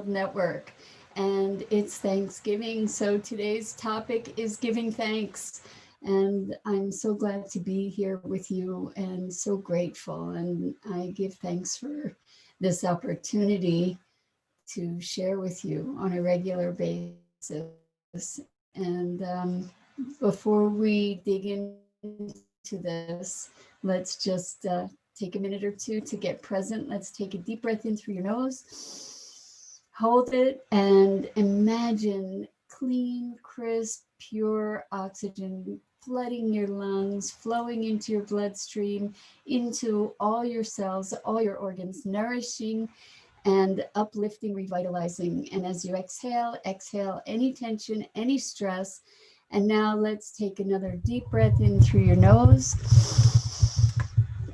Network, and it's Thanksgiving. So today's topic is giving thanks. And I'm so glad to be here with you and so grateful. And I give thanks for this opportunity to share with you on a regular basis. And before we dig into this, let's just take a minute or two to get present. Let's take a deep breath in through your nose. Hold it and imagine clean, crisp, pure oxygen flooding your lungs, flowing into your bloodstream, into all your cells, all your organs, nourishing and uplifting, revitalizing. And as you exhale, exhale any tension, any stress. And now let's take another deep breath in through your nose.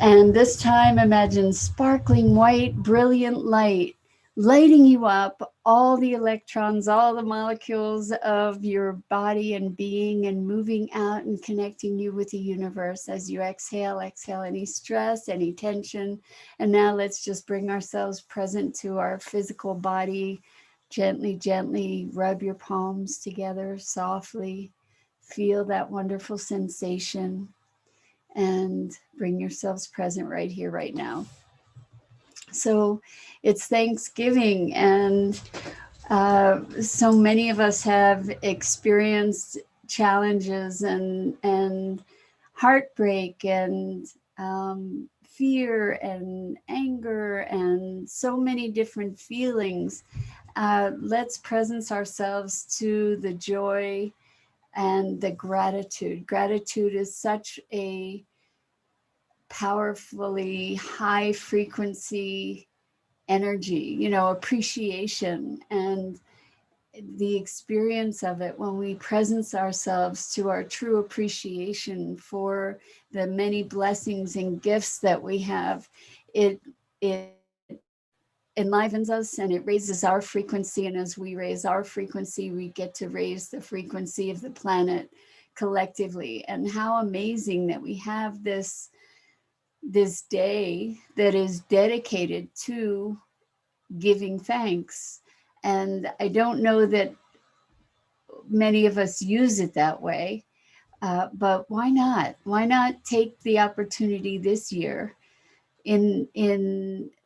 And this time, imagine sparkling white, brilliant light lighting you up, all the electrons, all the molecules of your body and being, and moving out and connecting you with the universe as you exhale, exhale any stress, any tension. And now let's just bring ourselves present to our physical body. Gently, gently rub your palms together softly. Feel that wonderful sensation and bring yourselves present right here, right now. So it's Thanksgiving, and so many of us have experienced challenges and heartbreak and fear and anger and so many different feelings. Let's presence ourselves to the joy and the gratitude. Gratitude is such a powerfully high frequency energy, appreciation and the experience of it when we presence ourselves to our true appreciation for the many blessings and gifts that we have. It enlivens us and it raises our frequency, and as we raise our frequency, we get to raise the frequency of the planet collectively. And how amazing that we have this day that is dedicated to giving thanks. And I don't know that many of us use it that way, but why not? Why not take the opportunity this year in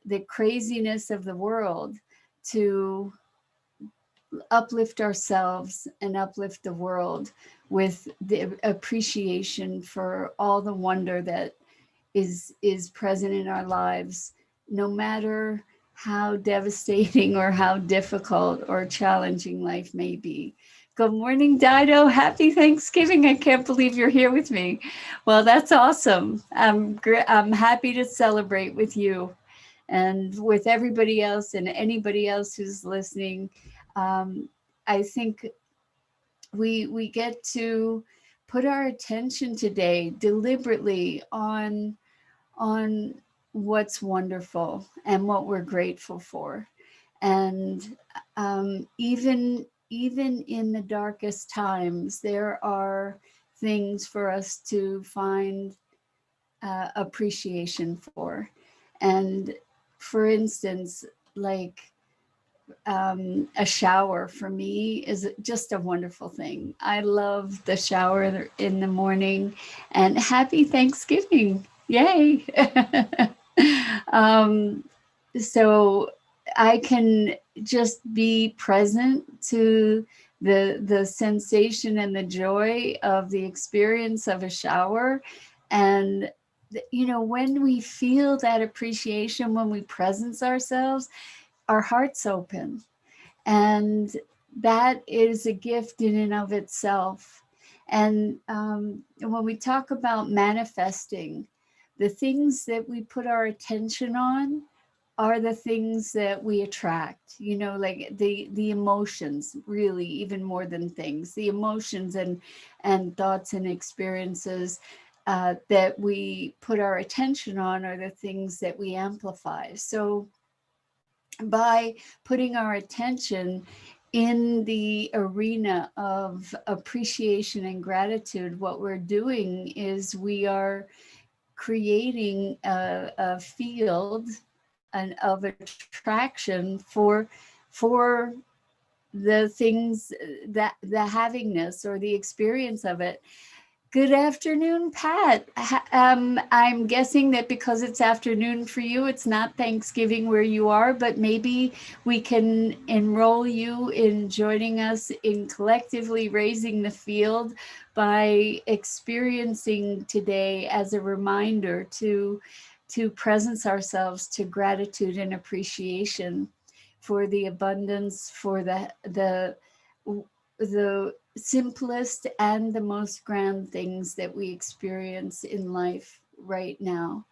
the craziness of the world to uplift ourselves and uplift the world with the appreciation for all the wonder that is present in our lives, no matter how devastating or how difficult or challenging life may be. Good morning, Dido. Happy Thanksgiving. I can't believe you're here with me. Well, that's awesome. I'm happy to celebrate with you and with everybody else and anybody else who's listening. Um, I think we get to put our attention today deliberately on what's wonderful and what we're grateful for. And even in the darkest times, there are things for us to find appreciation for. And for instance, like a shower for me is just a wonderful thing. I love the shower in the morning, and happy Thanksgiving. Yay. um, so I can just be present to the sensation and the joy of the experience of a shower. And when we feel that appreciation, when we presence ourselves, our hearts open, and that is a gift in and of itself. And when we talk about manifesting, the things that we put our attention on are the things that we attract, like the emotions, really, even more than things, the emotions and thoughts and experiences that we put our attention on are the things that we amplify. So by putting our attention in the arena of appreciation and gratitude, what we're doing is we are creating a field of attraction for for the things, that the havingness or the experience of it. Good afternoon, Pat. I'm guessing that because it's afternoon for you, it's not Thanksgiving where you are, but maybe we can enroll you in joining us in collectively raising the field by experiencing today as a reminder to presence ourselves to gratitude and appreciation for the abundance, for the simplest and the most grand things that we experience in life right now.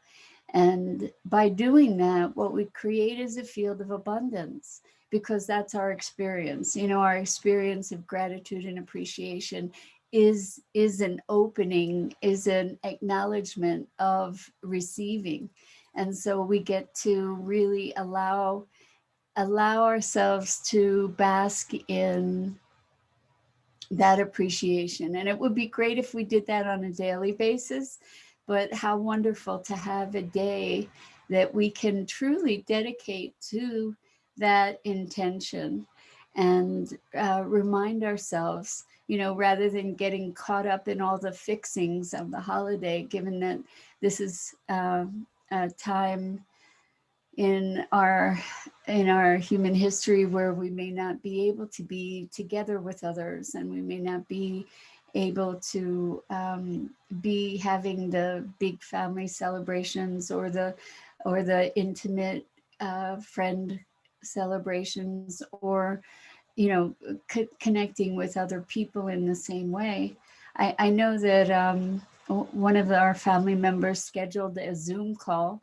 And by doing that, what we create is a field of abundance, because that's our experience. You know, our experience of gratitude and appreciation is an opening, is an acknowledgement of receiving. And so we get to really allow ourselves to bask in that appreciation. And it would be great if we did that on a daily basis, but how wonderful to have a day that we can truly dedicate to that intention, and remind ourselves, you know, rather than getting caught up in all the fixings of the holiday, given that this is a time in our human history where we may not be able to be together with others, and we may not be able to be having the big family celebrations or the intimate friend celebrations, or connecting with other people in the same way. I know that one of our family members scheduled a Zoom call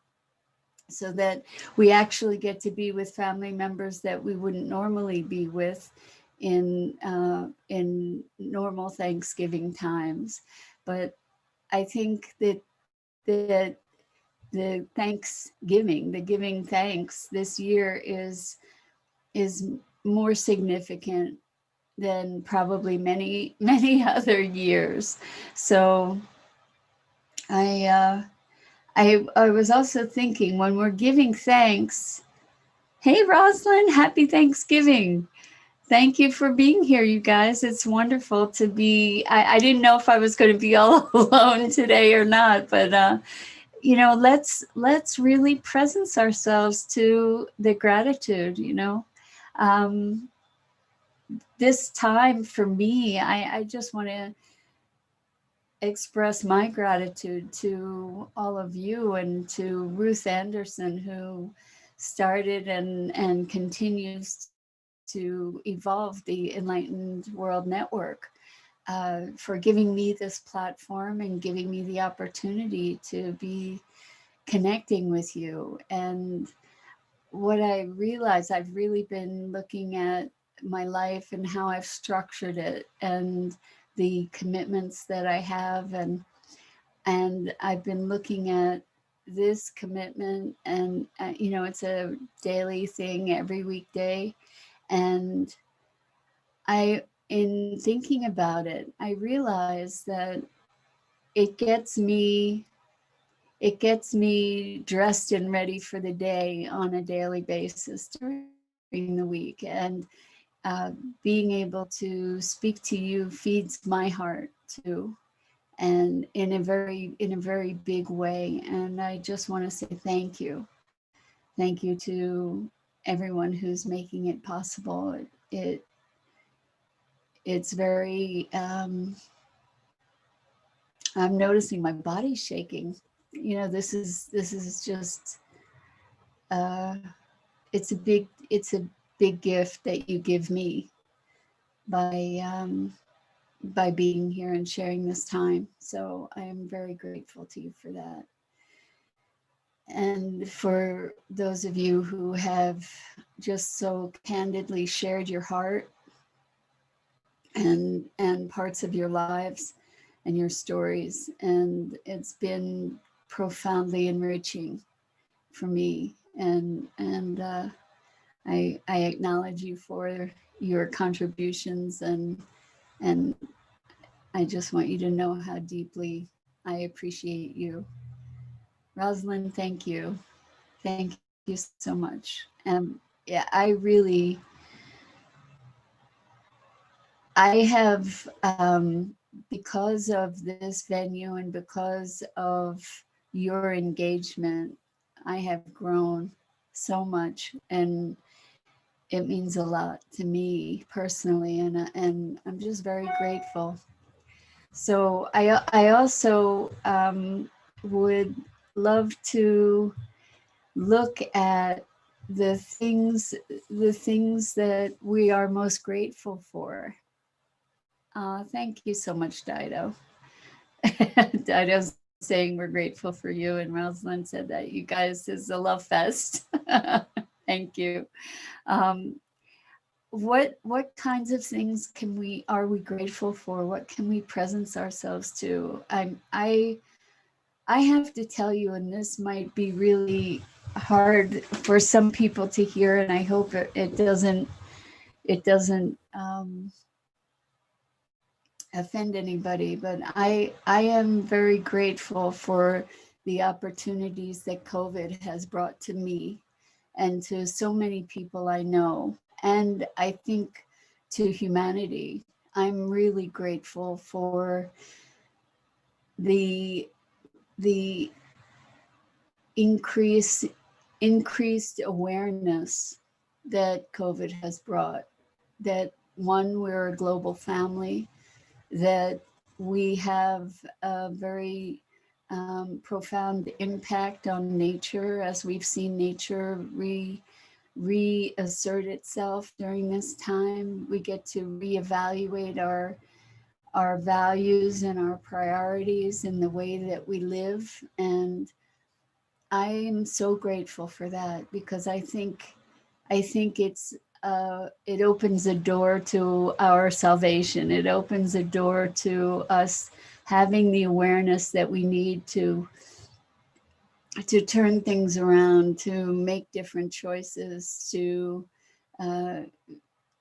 so that we actually get to be with family members that we wouldn't normally be with in normal Thanksgiving times. But I think that the Thanksgiving, the giving thanks this year is more significant than probably many other years. So I was also thinking, when we're giving thanks, hey Rosalind, happy Thanksgiving. Thank you for being here, you guys. It's wonderful to be, I didn't know if I was going to be all alone today or not, but let's really presence ourselves to the gratitude, this time for me, I just want to express my gratitude to all of you, and to Ruth Anderson, who started and continues to evolve the Enlightened World Network, for giving me this platform and giving me the opportunity to be connecting with you. And what I realized, I've really been looking at my life and how I've structured it, and the commitments that I have, and I've been looking at this commitment, and it's a daily thing every weekday. And in thinking about it, I realized that it gets me dressed and ready for the day on a daily basis during the week. And being able to speak to you feeds my heart too, and in a very big way. And I just want to say thank you. Thank you to everyone who's making it possible. It's very I'm noticing my body shaking. This is just uh it's a big gift that you give me by being here and sharing this time. So I am very grateful to you for that. And for those of you who have just so candidly shared your heart and parts of your lives and your stories, and it's been profoundly enriching for me. And I acknowledge you for your contributions, and I just want you to know how deeply I appreciate you. Rosalind, thank you. Thank you so much. Yeah, I really I have, because of this venue and because of your engagement, I have grown so much, and it means a lot to me personally, and I'm just very grateful. So I also would love to look at the things the things that we are most grateful for. Thank you so much, Dido. Dido's saying we're grateful for you, and Rosalind said that you guys is a love fest. Thank you. Um, what kinds of things are we grateful for? What can we presence ourselves to? I have to tell you, and this might be really hard for some people to hear, and I hope it doesn't offend anybody, but I am very grateful for the opportunities that COVID has brought to me and to so many people I know, and I think to humanity. I'm really grateful for the the increase increased awareness that COVID has brought. That one, we're a global family, that we have a very profound impact on nature, as we've seen nature reassert itself during this time. We get to reevaluate our values and our priorities in the way that we live, and I am so grateful for that, because I think it opens a door to our salvation. It opens a door to us having the awareness that we need to turn things around, to make different choices, to uh,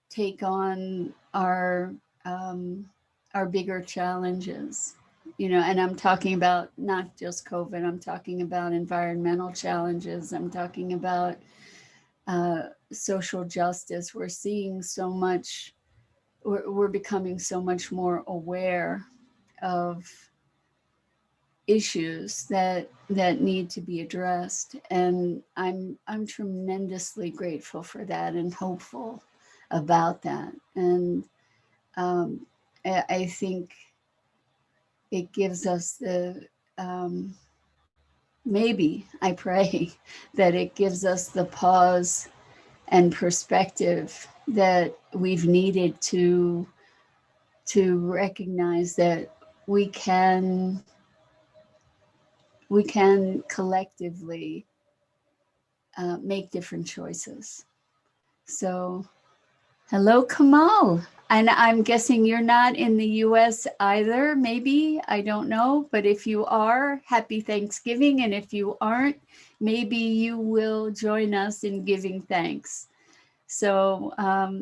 take on our bigger challenges. And I'm talking about not just COVID. I'm talking about environmental challenges. I'm talking about social justice. We're seeing so much, we're becoming so much more aware of issues that need to be addressed, and I'm tremendously grateful for that and hopeful about that. And um, I think it gives us um, maybe I pray that it gives us the pause and perspective that we've needed to recognize that we can we can collectively make different choices. So, hello, Kamal. And I'm guessing you're not in the US either, maybe. I don't know. But if you are, happy Thanksgiving. And if you aren't, maybe you will join us in giving thanks. So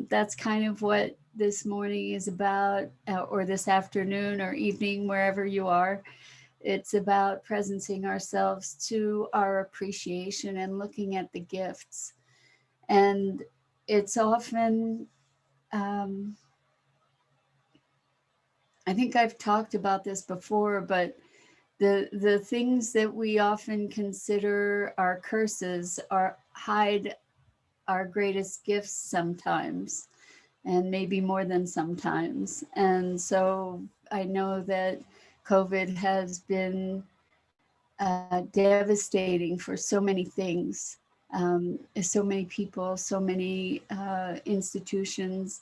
that's kind of what this morning is about, or this afternoon or evening, wherever you are. It's about presencing ourselves to our appreciation and looking at the gifts. And it's often, um, I think I've talked about this before, but the things that we often consider our curses hide our greatest gifts sometimes, and maybe more than sometimes. And so I know that COVID has been devastating for so many things, so many people, so many institutions,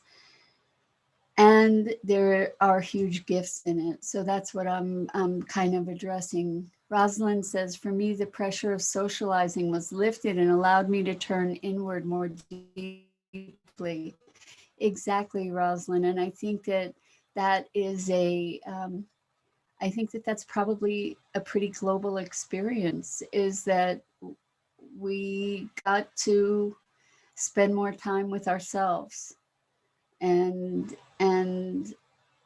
and there are huge gifts in it. So that's what I'm kind of addressing. Rosalind says, for me, the pressure of socializing was lifted and allowed me to turn inward more deeply. Exactly, Rosalind. And I think that is I think that that's probably a pretty global experience, is that we got to spend more time with ourselves, and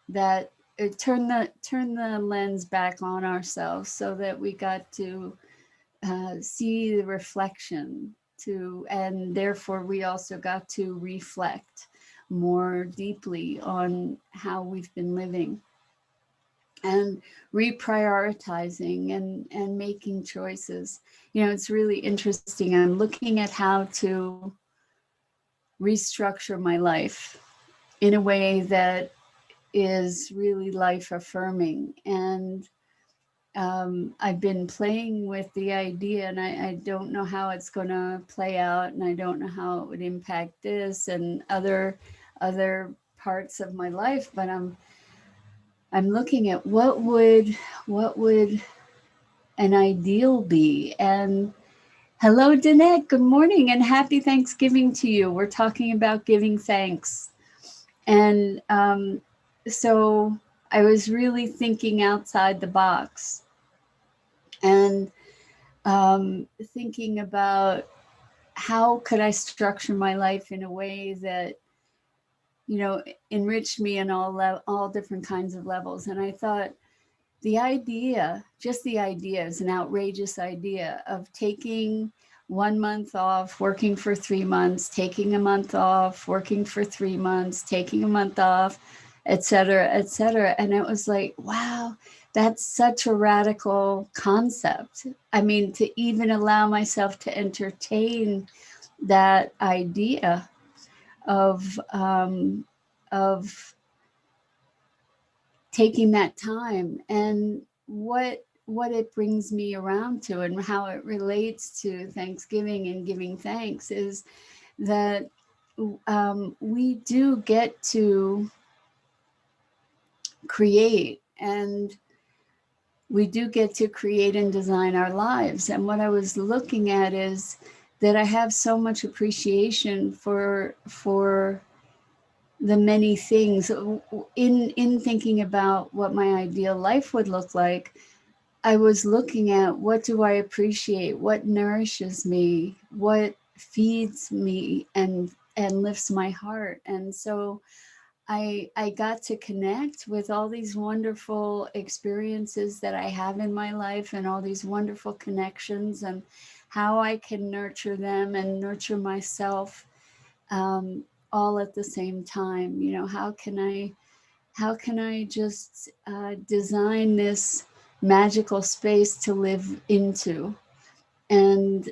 that turn the lens back on ourselves, so that we got to see the reflection, and therefore we also got to reflect more deeply on how we've been living, and reprioritizing and making choices. You know, it's really interesting. I'm looking at how to restructure my life in a way that is really life affirming. And I've been playing with the idea, and I don't know how it's going to play out, and I don't know how it would impact this and other parts of my life. But I'm looking at what would an ideal be. And hello, Danette. Good morning and happy Thanksgiving to you. We're talking about giving thanks. And so I was really thinking outside the box and thinking about how could I structure my life in a way that, you know, enriched me in all different kinds of levels. And I thought, just the idea is an outrageous idea of taking 1 month off, working for 3 months, taking a month off, working for 3 months, taking a month off, et cetera, et cetera. And it was like, wow, that's such a radical concept. I mean, to even allow myself to entertain that idea of taking that time, and what it brings me around to and how it relates to Thanksgiving and giving thanks is that we do get to create, and we do get to create and design our lives. And what I was looking at is that I have so much appreciation for the many things in thinking about what my ideal life would look like. I was looking at, what do I appreciate, what nourishes me, what feeds me and lifts my heart. And so I got to connect with all these wonderful experiences that I have in my life and all these wonderful connections, and how I can nurture them and nurture myself, all at the same time. You know, how can I just design this magical space to live into? And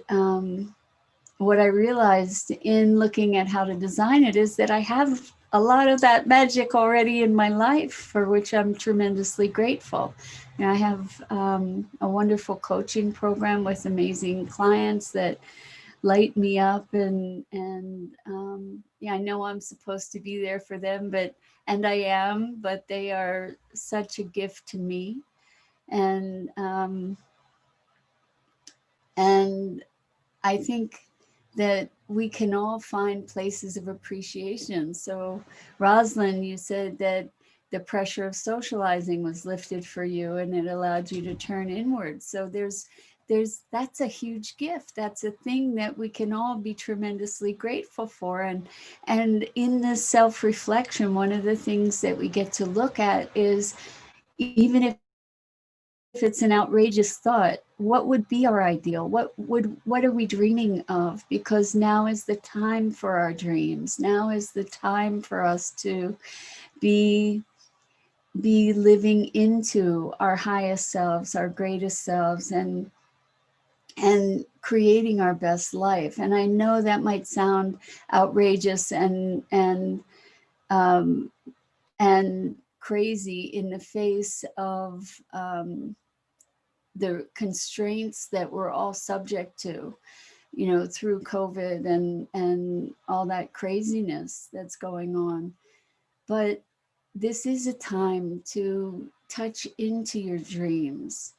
what I realized in looking at how to design it is that I have a lot of that magic already in my life, for which I'm tremendously grateful. You know, I have a wonderful coaching program with amazing clients that light me up, and yeah, I know I'm supposed to be there for them, and I am, but they are such a gift to me. And um and I think that we can all find places of appreciation. So Rosalind, you said that the pressure of socializing was lifted for you and it allowed you to turn inward. So that's a huge gift. That's a thing that we can all be tremendously grateful for. And in this self-reflection, one of the things that we get to look at is, even if it's an outrageous thought, what would be our ideal? What are we dreaming of? Because now is the time for our dreams. Now is the time for us to be living into our highest selves, our greatest selves, and creating our best life. And I know that might sound outrageous um, and crazy in the face of the constraints that we're all subject to, you know, through COVID and all that craziness that's going on. But this is a time to touch into your dreams,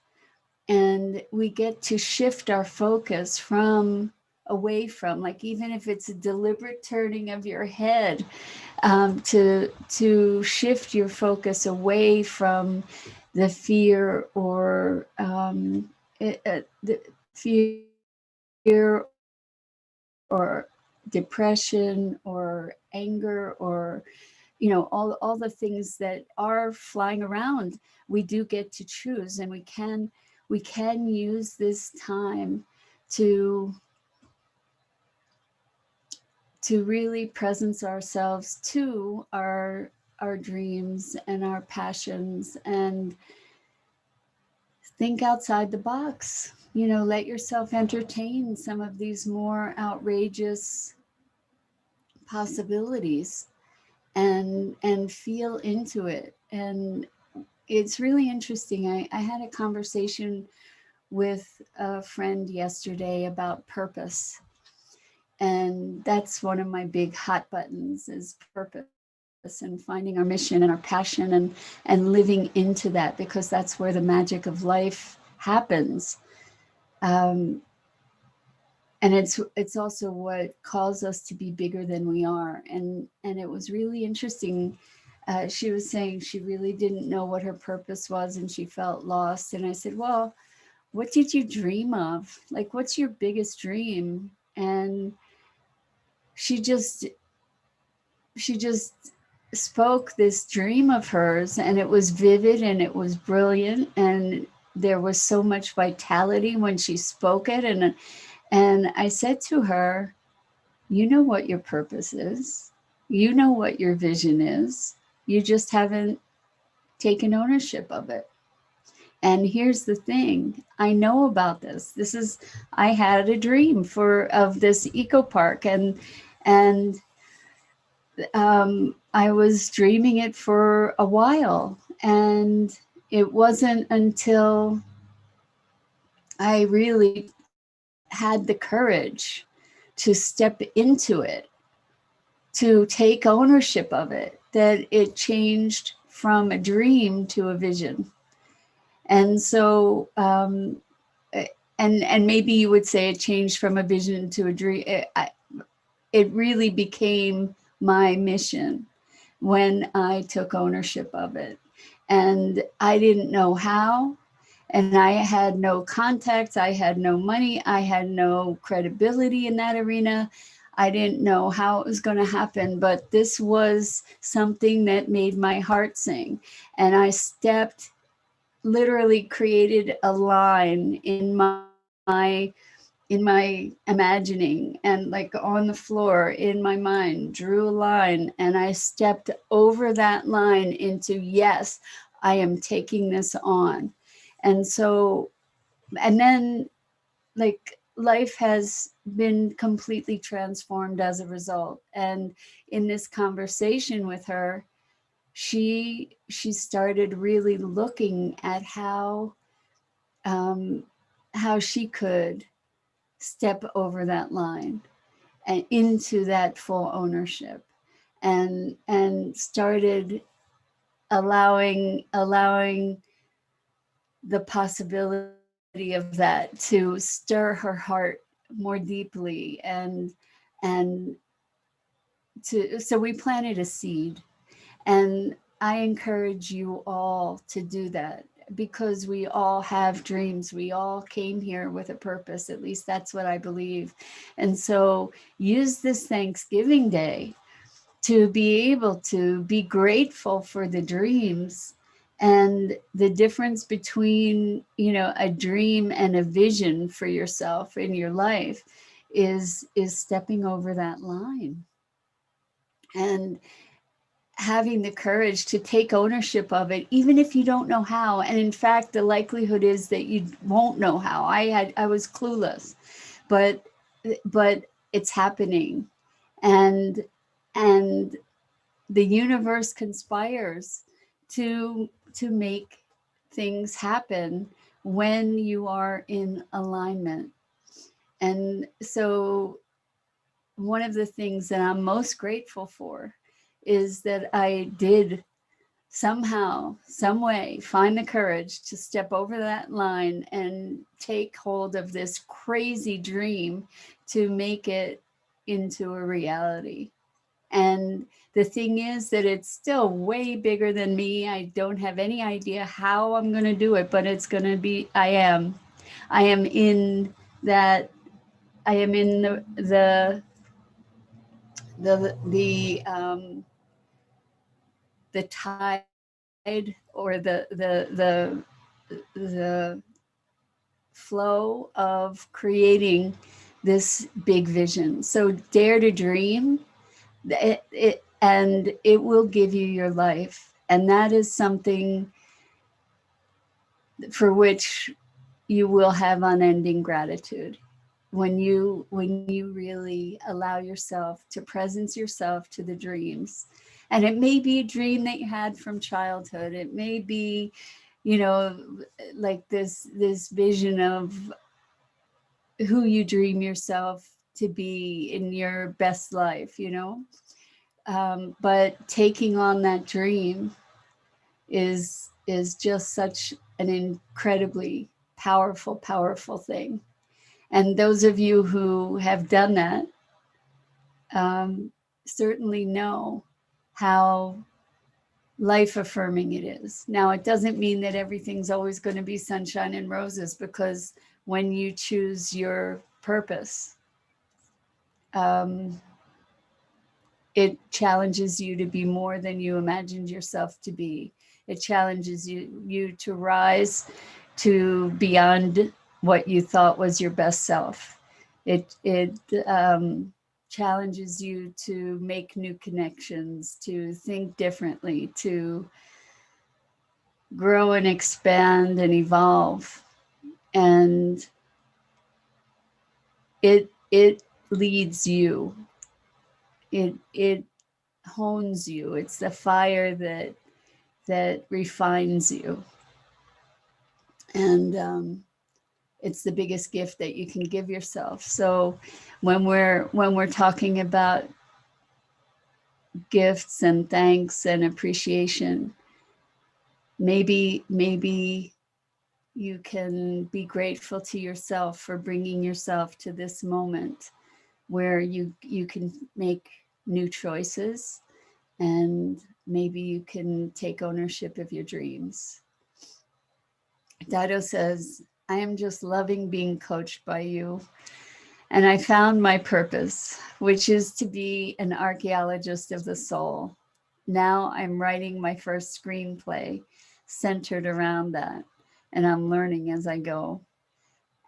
and we get to shift our focus from away from, like, even if it's a deliberate turning of your head, to shift your focus away from the fear or the fear or depression or anger or, you know, all the things that are flying around. We do get to choose, and we can use this time to to really presence ourselves to our dreams and our passions, and think outside the box. You know, let yourself entertain some of these more outrageous possibilities, and feel into it. And it's really interesting. I had a conversation with a friend yesterday about purpose. And that's one of my big hot buttons, is purpose, and finding our mission and our passion, and living into that, because that's where the magic of life happens. Um, and it's also what calls us to be bigger than we are. And it was really interesting. She was saying she really didn't know what her purpose was, and she felt lost. And I said, well, what did you dream of? Like, what's your biggest dream? And she just she just spoke this dream of hers, and it was vivid and it was brilliant, and there was so much vitality when she spoke it. And I said to her, you know what your purpose is, you know what your vision is, you just haven't taken ownership of it. And here's the thing, I know about this. This is, I had a dream of this eco park, and I was dreaming it for a while. And it wasn't until I really had the courage to step into it, to take ownership of it, that it changed from a dream to a vision. And so, and maybe you would say it changed from a vision to a dream. It really became my mission when I took ownership of it. And I didn't know how, and I had no contacts, I had no money, I had no credibility in that arena. I didn't know how it was going to happen, but this was something that made my heart sing. And I literally created a line in my imagining, and like on the floor in my mind, drew a line, and I stepped over that line into, yes, I am taking this on. And so, and then, like, life has been completely transformed as a result. And in this conversation with her, she started really looking at um, how she could step over that line and into that full ownership, and started allowing the possibility of that to stir her heart more deeply. And so we planted a seed. And I encourage you all to do that, because we all have dreams. We all came here with a purpose. At least that's what I believe. And so use this Thanksgiving Day to be able to be grateful for the dreams. And the difference between, you know, a dream and a vision for yourself in your life is stepping over that line, and having the courage to take ownership of it, even if you don't know how. And in fact, the likelihood is that you won't know how. I was clueless, but it's happening. And and the universe conspires to make things happen when you are in alignment. And so one of the things that I'm most grateful for is that I did somehow, some way, find the courage to step over that line and take hold of this crazy dream to make it into a reality. And the thing is that it's still way bigger than me. I don't have any idea how I'm going to do it, but it's going to be, I am in that, I am in the tide, or the flow of creating this big vision. So dare to dream, and it will give you your life. And that is something for which you will have unending gratitude when you really allow yourself to presence yourself to the dreams. And it may be a dream that you had from childhood. It may be, you know, like this vision of who you dream yourself to be in your best life, you know. But taking on that dream is just such an incredibly powerful thing. And those of you who have done that um, certainly know how life affirming it is. Now, it doesn't mean that everything's always going to be sunshine and roses, because when you choose your purpose, um, it challenges you to be more than you imagined yourself to be. It challenges you to rise to beyond what you thought was your best self. It challenges you to make new connections, to think differently, to grow and expand and evolve. And it leads you. It hones you. It's the fire that refines you. And it's the biggest gift that you can give yourself. So when we're talking about gifts and thanks and appreciation, maybe you can be grateful to yourself for bringing yourself to this moment where you can make new choices, and maybe you can take ownership of your dreams. Dido says, I am just loving being coached by you. And I found my purpose, which is to be an archaeologist of the soul. Now I'm writing my first screenplay centered around that, and I'm learning as I go.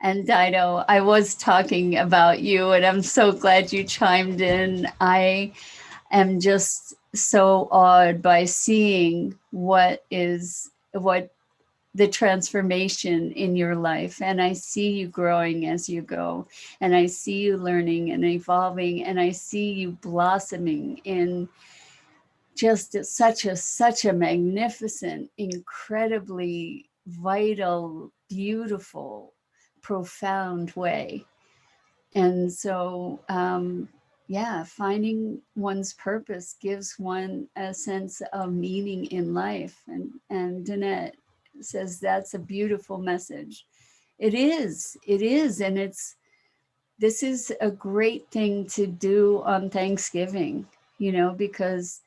And Dido, I was talking about you, and I'm so glad you chimed in. I am just so awed by seeing what the transformation in your life. And I see you growing as you go. And I see you learning and evolving. And I see you blossoming in just such a magnificent, incredibly vital, beautiful, profound way. And so, yeah, finding one's purpose gives one a sense of meaning in life. And Danette says that's a beautiful message. It is. And this is a great thing to do on Thanksgiving, you know, because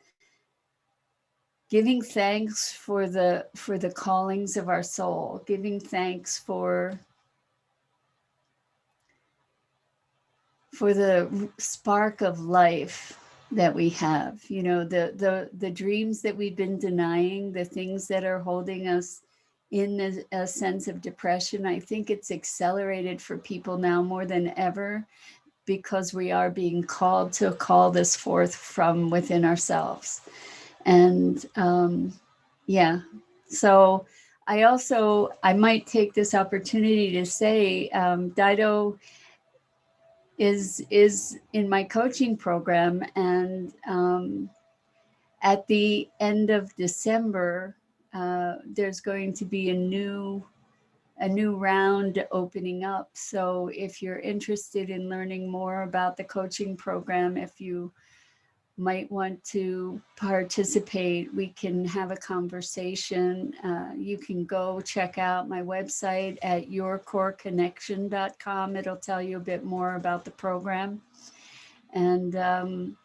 giving thanks for the callings of our soul, giving thanks for the spark of life that we have, you know, the dreams that we've been denying, the things that are holding us in a sense of depression. I think it's accelerated for people now more than ever, because we are being called to call this forth from within ourselves. And yeah, so I might take this opportunity to say, Dido is in my coaching program, and at the end of December, there's going to be a new round opening up. So if you're interested in learning more about the coaching program, if you might want to participate, we can have a conversation. You can go check out my website at yourcoreconnection.com. It'll tell you a bit more about the program. And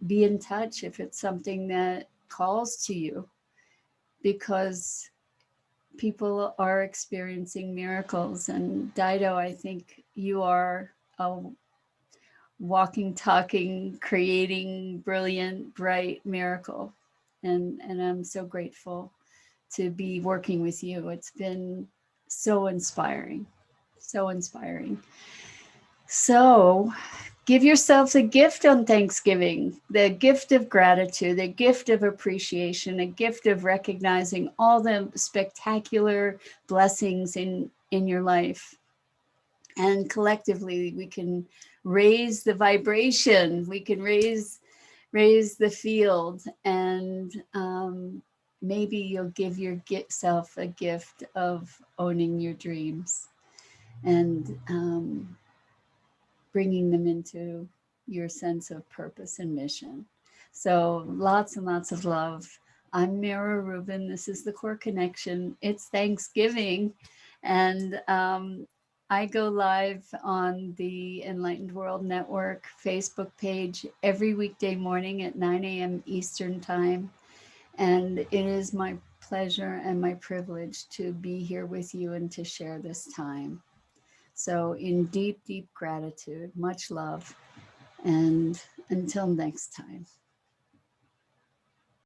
be in touch if it's something that calls to you, because people are experiencing miracles. And Dido, I think you are a walking, talking, creating, brilliant, bright miracle. And I'm so grateful to be working with you. It's been so inspiring, so inspiring. So give yourselves a gift on Thanksgiving, the gift of gratitude, a gift of appreciation, a gift of recognizing all the spectacular blessings in your life. And collectively, we can raise the vibration, we can raise the field, and maybe you'll give yourself a gift of owning your dreams and bringing them into your sense of purpose and mission. So lots and lots of love. I'm Mira Rubin. This is the Core Connection. It's Thanksgiving, and I go live on the Enlightened World Network Facebook page every weekday morning at 9 a.m. Eastern Time. And it is my pleasure and my privilege to be here with you and to share this time. So, in deep, deep gratitude, much love, and until next time.